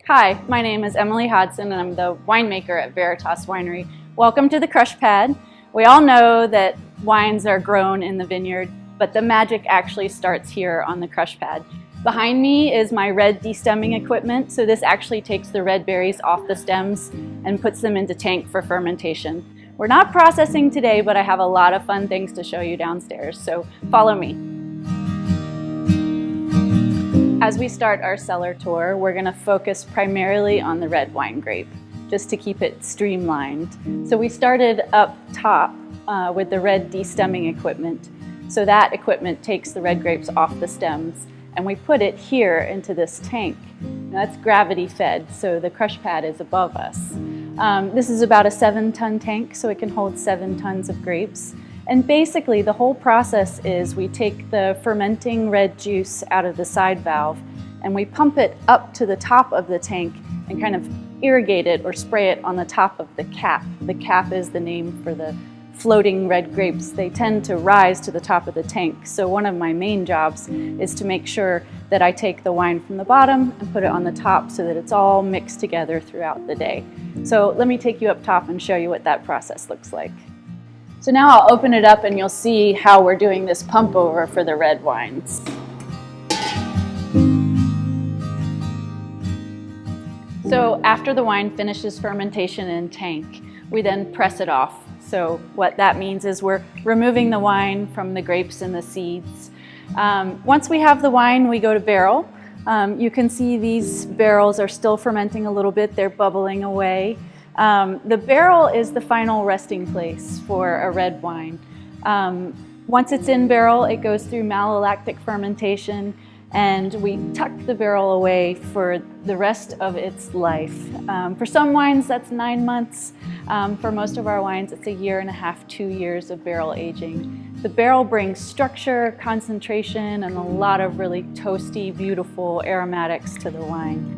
Hi, my name is Emily Hodson and I'm the winemaker at Veritas Winery. Welcome to the crush pad. We all know that wines are grown in the vineyard, but the magic actually starts here on the crush pad. Behind me is my red DeStemming equipment, so this actually takes the red berries off the stems and puts them into tank for fermentation. We're not processing today, but I have a lot of fun things to show you downstairs, so follow me. As we start our cellar tour, we're going to focus primarily on the red wine grape, just to keep it streamlined. So we started up top with the red DeStemming equipment. So that equipment takes the red grapes off the stems, and we put it here into this tank. Now that's gravity fed, so the crush pad is above us. This is about a 7-ton tank, so it can hold 7 tons of grapes. And basically the whole process is we take the fermenting red juice out of the side valve and we pump it up to the top of the tank and kind of irrigate it or spray it on the top of the cap. The cap is the name for the floating red grapes. They tend to rise to the top of the tank. So one of my main jobs is to make sure that I take the wine from the bottom and put it on the top so that it's all mixed together throughout the day. So let me take you up top and show you what that process looks like. So now I'll open it up and you'll see how we're doing this pump over for the red wines. So after the wine finishes fermentation in tank, we then press it off. So what that means is we're removing the wine from the grapes and the seeds. Once we have the wine, we go to barrel. You can see these barrels are still fermenting a little bit. They're bubbling away. The barrel is the final resting place for a red wine. Once it's in barrel, it goes through malolactic fermentation and we tuck the barrel away for the rest of its life. For some wines, that's 9 months. For most of our wines, it's 1.5 years, 2 years of barrel aging. The barrel brings structure, concentration, and a lot of really toasty, beautiful aromatics to the wine.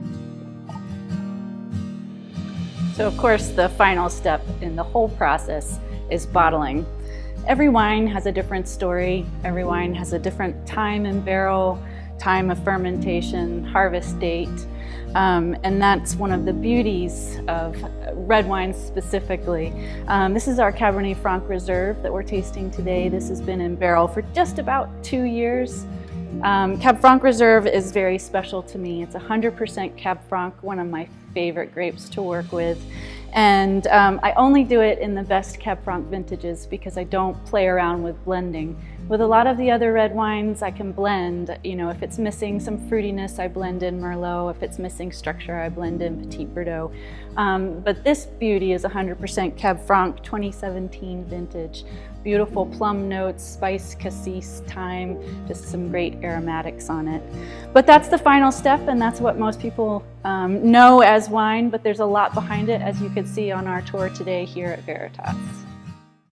So of course, the final step in the whole process is bottling. Every wine has a different story. Every wine has a different time in barrel, time of fermentation, harvest date. And that's one of the beauties of red wines specifically. This is our Cabernet Franc Reserve that we're tasting today. This has been in barrel for just about 2 years. Cab Franc Reserve is very special to me. It's 100% Cab Franc, one of my favorite grapes to work with. And I only do it in the best Cab Franc vintages because I don't play around with blending. With a lot of the other red wines, I can blend. You know, if it's missing some fruitiness, I blend in Merlot. If it's missing structure, I blend in Petit Verdot. But this beauty is 100% Cab Franc 2017 vintage. Beautiful plum notes, spice, cassis, thyme, just some great aromatics on it. But that's the final step, and that's what most people know as wine, but there's a lot behind it, as you could see on our tour today here at Veritas.